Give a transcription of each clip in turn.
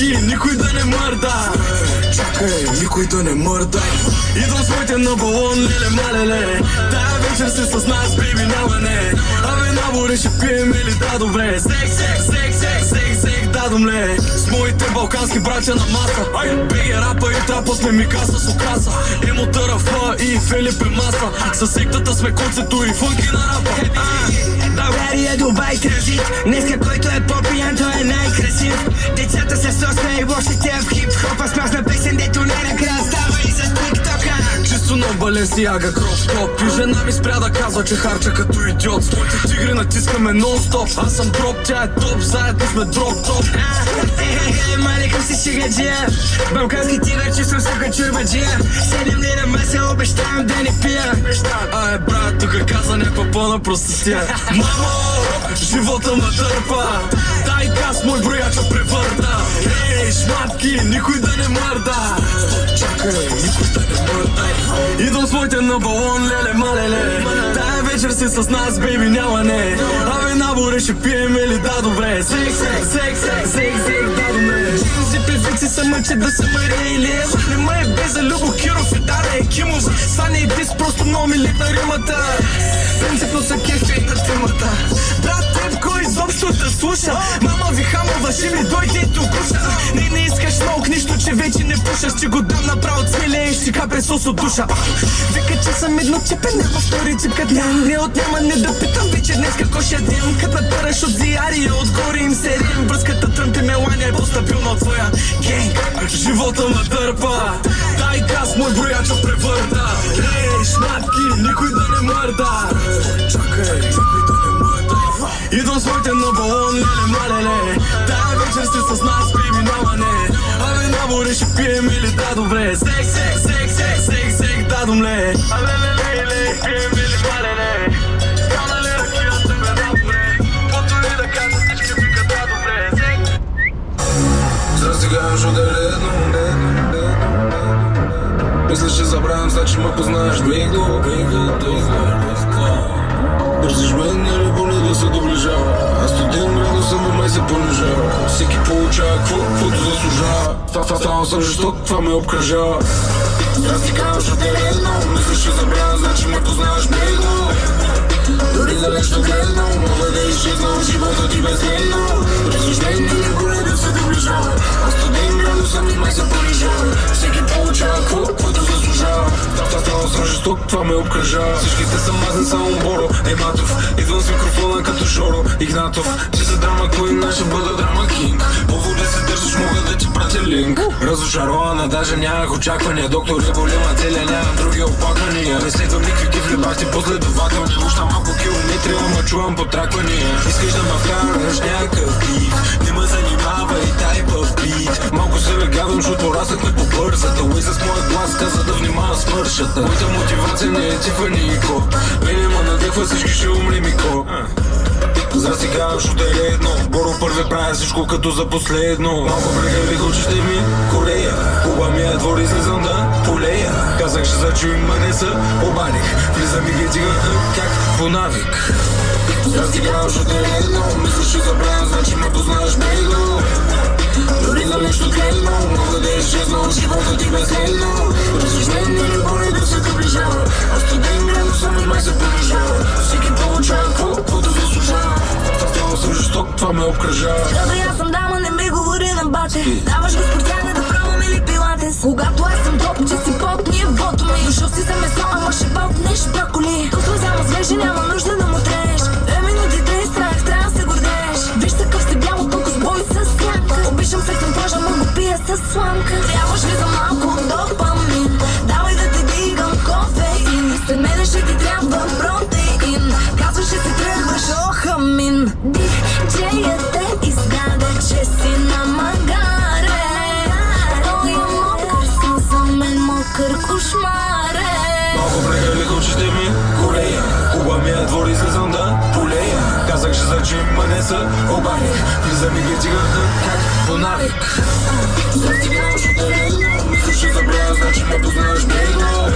шматки, никой да не мърда. Чакай, никой да не мърда. Идвам с моите на балон, леле малеле. Тая вечер си с нас, бейби, няма не. Абе набори ще пием или да добре. Сек, дадом ле. С моите балкански братя на маса. Беги рапа и трапа сме Микаса с окраса. Емо Тарафа и Филип е маса. Със сектата сме концето и фънки на рапа. България, Дубай, транзит. Днеска който е по-пиян, той е най-красив. Децата са сосна и лошите в хип-хопа. Смазна песен, дето не накрая става и за тик-тока. Чисто на Баленсиага кроп-топ. И жена ми спря да казва, че харча като идиот. С моите тигри натискаме нон-стоп. Аз съм дроп, тя е топ, заедно сме дроп-топ. Маликам си шигаджия. Балкански тигър, чувствам сука чурбаджия. 7 дни на маса, обещавам да не пия. Брат, тук каза някаква пълна простотия. Мамо, живота ме дърпа. Дай газ, мой брояча превърта. Ей, шматки, никой да не мърда. Чакай, никой да не мърда. Идвам с моите на балон, леле малеле. Тая вечер си с нас, бейби, няма не. Абе набори ще пием или да добре. Сек, да добре. Джинзи певици се мъчат да се Мария Илиева. Не ме е без за Любо Киров и Дара Екимов. Стане и дис, просто много ми липна римата. Принципно са кефи на темата. Брат, теб кой изобщо да слуша? Мама ви хамова, ще ми дойде тук уша. Не искаш смок, нищо, че вече не пушаш. Ще го дам направо цвиле и ще капе сос от душа. Вика, че съм едно чепе, няма втори ципкат ням. Не отнема, не да питам вече днес какво ще ядем. Кът на параш от зиари, отгоре им се рим. Връзката Тръмп и Мелания е по-стабилна от твоя генг. Живота ме дърпа. Дай газ, мой брояча превърта. Ей, шматки, никой да не мърда. Чакай, никой да не мърда. Идвам с моите на балон, леле малеле. Тая вечер си с нас, бейби, няма не. Абе набори ще пием или да добре. Сек, дадом ле. Абе леле, пием или малеле. Стана ли ракията бе да добре. Каквото и да кажа, всички викат да добре. Застигаш отделено. Мислиш, че забравям, значи ме познаеш. Бейго, бързиш мен или поне да се доближава. Аз студен градуса му май се понижава. Всеки получава каквото заслужава. Ставам съм жесток, това ме обкръжава. Застигаш отделено. Мислиш, че забравям, значи ме познаеш. Бейго, дори да нещо гледно, мога да изчезнам живота ти безценно. Бързиш мен или поне да се доближава. Аз студен градуса му май се понижава. Всеки получава каквото заслужава. Ставам съм жесток, това ме обкръжава. Всичките са мазни, само Боро Матов. Идвам с микрофона като Жоро Игнатов. Ти са драма куин, аз ще бъда драма кинг. По води се държиш, мога да ти пратя линк. Разочарована, даже нямах очаквания. Доктор Реболима целя, нямам други опаквания. Не следвам никакви кифли, бахти последователни. Уща малко километри, ама чувам потраквания. Искаш да ме вкараш някакъв бит, не ме занимава и тайп of beat. Малко се вегавам, защото расахме по бързата. Уей с моят глас каза да внимава с мършата. Моята мотивация не е Тифанико. Мене ма надъхва, всички ще умрем и ко. Засигаваш отделено. Боро първи правя всичко като за последно. Малко прегървих очите ми, Корея. Хуба ми е двор, излизам да полея. Казах, ще зачуем, ма не са обадих. Влизам и ги тига, как по навик. Засигаваш отделено. Мислиш, че забравям, значи ме познаеш. Бейго, дори да нещо гледно, мога да изчезнам живота ти безценно. Бързиш мен или поне да се доближава. Аз студен градуса ми май се понижава. Всеки получава каквото заслужава. Ставам съм жесток, това ме обкръжава. Добре, аз съм дама, не ми говори на бате. Даваш го спортяне да пробвам или пилатес. Когато аз съм топ, че си под нивото ми. Дошъл си за месо, ама ще бълтнеш броколи. Тук слезама свежи, няма нужда да му трееш. 2 минути да изтраях, трябва да се гордееш. Виж такъв си бяло, толкова с бой с сянка. Обичам секс на плажа, но го пия с сламка. Трябваш ли за малко допамин? Давай да те дигам кофеин. След мене ще ти трябва протеин. Казваш, че си тръгваш, охамин. Диджеят те издаде, че си на магаре. Той е мокър, съм за мен мокър кошмаре. Малко прегървих очите ми, Корея. Хуба ми е двор, излизам да полея. Казах, ще зачуем, ма не са обадих. Влизам и ги тига, как по навик. Застигаваш отделено. Мислиш, че забравя, значи ме познаеш. Бейго,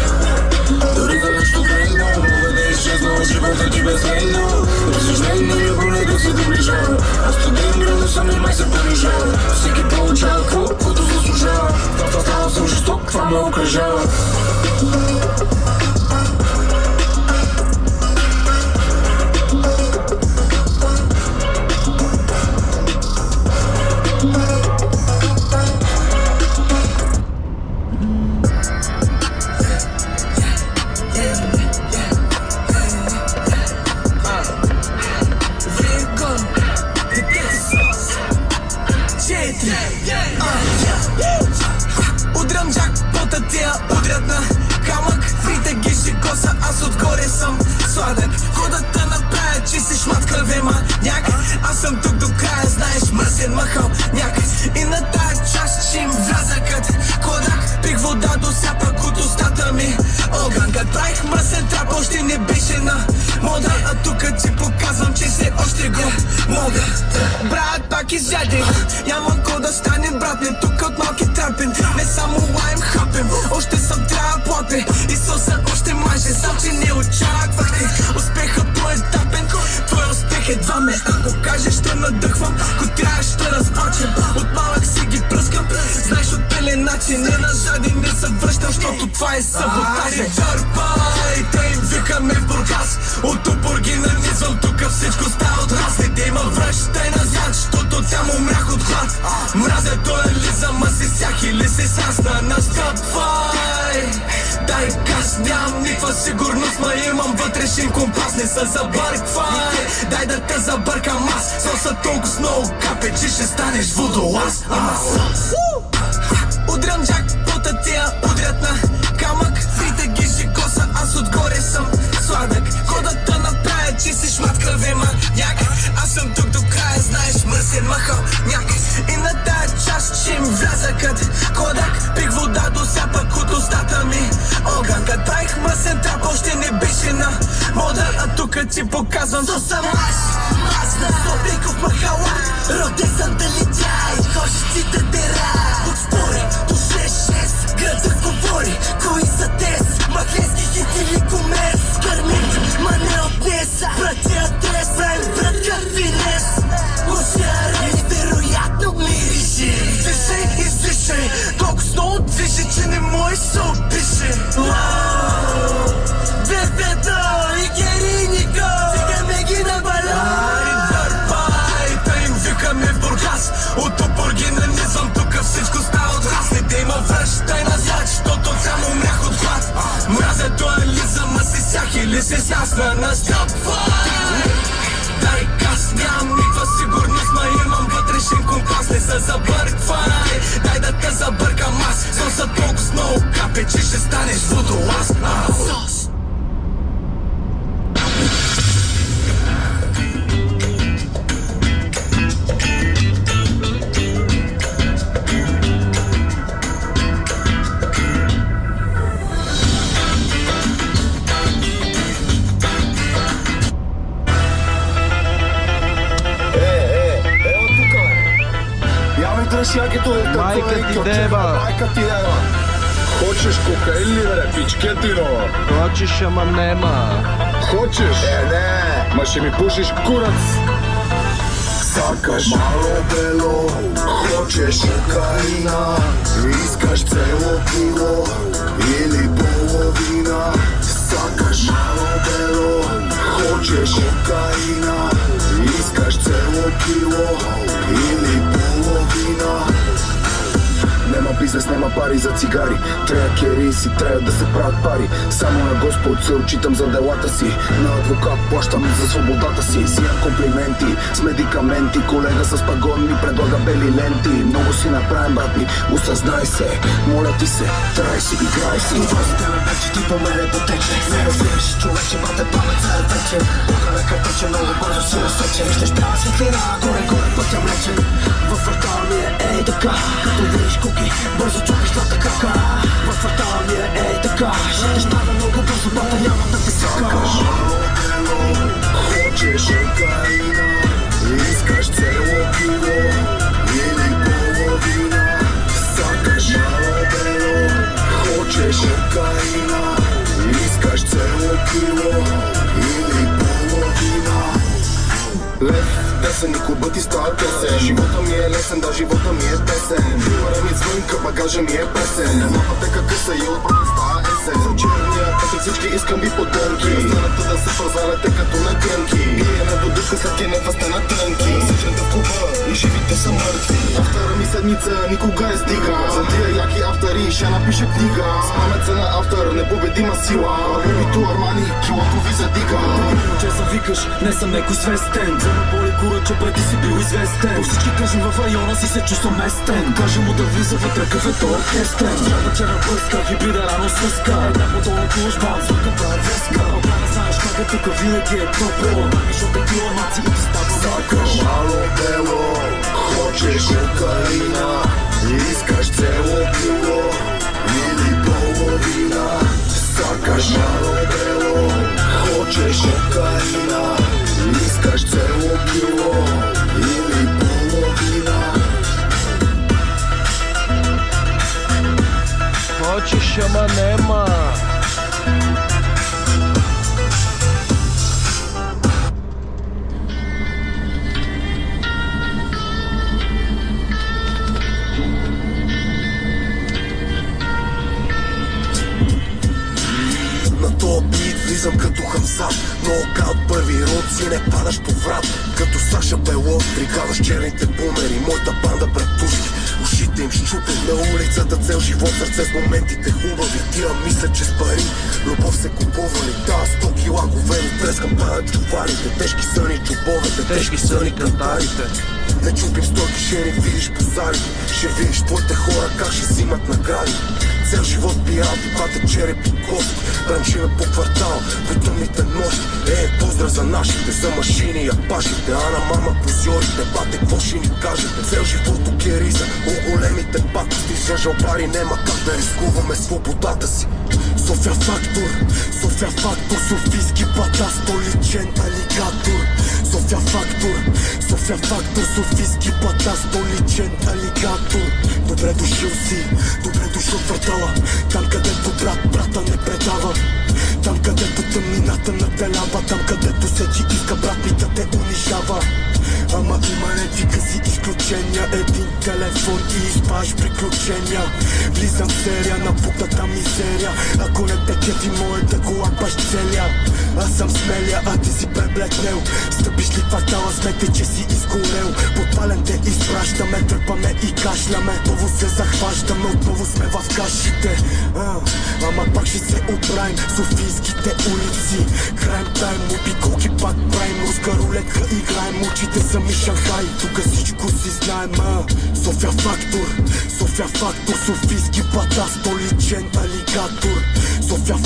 дори да нещо гледно, мога да изчезнам живота ти безценно. Бързиш мен или поне да се доближава. Аз студен градус самия май се понижава. Всеки получава каквото заслужава. Ставам съм жесток, това ме окръжава. Удрям джакпота, тия удрят на камък. Фрите ги шикоса, аз отгоре съм сладък. Кодата направя, че си шмат кръве маняк. Аз съм тук до края, знаеш, мръсен махал няк. И на тая част ще им вляза кът Кодак. Пих вода до сяпак от устата ми огън. Кът правих мръсен трап, още не беше на мода. А тук ти показвам, че се още го мога. Брат, пак изяде, няма ко да стане брат. Не тук от малки трапен, не само лайм хапем. Още съм трябва платен, Исуса още маже. Сам, че не очаквахте успеха по-етапен. Твой успех едва ме, ако кажеш ще надъхвам. Ако трябва ще разплачем, от малък си ги пръскам. Знаеш от пелена, че не на жаден не се връщам, защото това е саботаж. Търпай, те им викаме в Бургас. От упор ги нанизвам, тук всичко става от раз. Не да има връщай назад, защото там умрях от глад. Мразя той лиза, ма си сях или си сасна. Настъпвай, дай газ, нямам никаква сигурност, ма имам вътрешен компас. Не се забърквай, дай да те забъркам аз. Соса толкова с много капе, че ще станеш водолаз. Удрям джакпота, тия удрят на камък. Фрите ги шикоса, аз отгоре съм сладък. Кодата направя, че си шмат кръве маняк. Аз съм тук до края, знаеш, мръсен махал няк. И на тая част ще им вляза кът Кодак. Пих вода до сяпак от устата ми огън. Кът правих мръсен трап, още не беше на мода. А тук ти показвам, то съм аз на Собеков махала. Роден съм да летя и кошиците дера. От спори до 6-6 града говори, кои са тез. Махленски хит или комерс. Кърмит, ма не от днеса. Прати адрес, правим брат как финес. Лошия вероятно мирише. Движей, извишей, толкова с много движи, че не можеш се опише. Бебето и Гериника, стигаме ги на балон. Дърпай, да им викаме в Бургас. От упор ги нанизвам, тук всичко става от раз. Не да има връщай назад, защото там умрях от глад. Мразя той лиза, ма си сях или си сясна. Настъпвай, дай газ, нямам никаква сигурност, ма имам вътрешен компас. Не се забърквай, дай да те забъркам аз. Соса толкова с много капе, че ще станеш водолаз. Майка ти деба. Хочеш кокаин ли бе, пичкетино? Хочеш, ама нема. Хочеш? Не. Ма ще ми пушиш курац. Сакаш мало бело, хочеш кокаина. Искаш цело кило или половина. Сакаш мало бело, хочеш кокаина. Искаш цело кило или половина. Нема бизнес, нема пари за цигари. Трябва кери си, трябва да се правят пари. Само на Господ се отчитам за делата си. На адвокат плащам за свободата си. Сиям комплименти с медикаменти. Колега с пагон ми предлага бели ленти. Много си направим, брат ми, осъзнай се. Моля ти се, трай си, играй си. Възите ме вече, ти по мене потече. Не разбираш, човече, бате памет за вече. Бога ме картече, много бързо си насече. Ще спява светлина, горе-горе пътя млечен. Във вратала ми е ей така, като видиш куки, бързо чукаш злата кака. Във вратала ми е ей така, ще те щада много бързо, бата няма да те сека. Хочеш кокаина, искаш цело кило или половина. Сакаш мало бело, хочеш кокаина, искаш цело кило или половина. Лев, песен, никой бъти стар песен. Живота ми е лесен, да, живота ми е песен. Пара ми звънка, багажа ми е песен. На пътека къса и от пръста есен. За черния пътек всички искам би потънки. Страната да се пазарете като на крънки. Биеме до душка, след кенефа сте на трънки. Сечната в клуба и живите са мъртви. Автора ми седмица никога не стига. За тия яки автори ще напиша книга. С памет на автор, непобедима сила. Лубито Армани, килото ви задига. Че се викаш, не съм некой свестен. За ме боли кура, че преди си бил известен. По всички кажем в района си се чувствам местен. Кажа му да влиза вътре кафето оркестен. Трябва черна блъска, хибрида рано съска. Една по-долу служба, звука права веска. Обрана знаеш как е тука, винаги е топло. Защото тила маци и ти става Сакаш мало бело, хочеш кокаина. Искаш цело кило или половина. Сакаш мало бело, хочеш кокаина. Искаш цело кило или половина. Хочеш, ама нема. На тоя бит влизам като Хамзат. Нокаут първи род си не падаш по врат. Като Саша Белот прикаваш черните бумери. Моята банда братушки, ушите им щупят на улицата. Цел живот, сърце с моментите хубави. Тия мислят, че с пари любов се купували. Да, 100 кила говено, трескам падат чуварите. Тежки са ни чубовете, тежки са ни кантарите. Не чупим стойки, ще не видиш пазарите. Ще видиш твоите хора как ще взимат награди. Цел живот пирати, пате черепи кости. Бранчиме по квартал, по тъмните нощи. Поздрав за нашите, за машини и апашите. Ана, мама, позорите, бате, какво ще ни кажете? Цел живот окериза, големите патости. За жалбари нема как да рискуваме свободата си. София фактор, Софийски бата, столичен алигатор. София фактор, Софийски бата, столичен алигатор. Добре дошъл си, добре дошъл в квартала. Там където брата не предава. Там където тъмнината надделява. Там където всеки иска брат ми да те унижава. Ама има редвика си изключения. Един телефон и изпаш приключения. Влизам в серия на пукната мизерия. Ако не те кефи моята кола баш целя. Аз съм смеля, а ти си преблекнел. Стъпиш ли квартала, смете, че си изгорел. Подпален те изпращаме, търпаме и кашляме. Отново се захващаме, отново сме в кашите. Ама пак ще се оправим. Софийските улици, крайм тайм, обиколки пак правим. Руска рулетка играем, очите са ми Шанхай. Тука всичко си знаем, София фактор, Софийски бата, столичен алигатор. София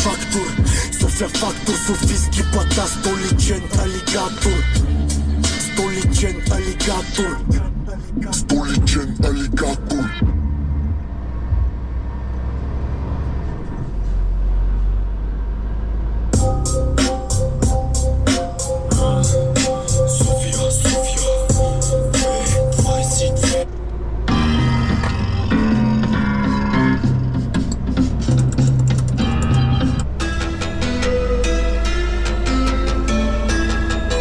фактор, Софийски бата, столичен алигатор. Столичен алигатор.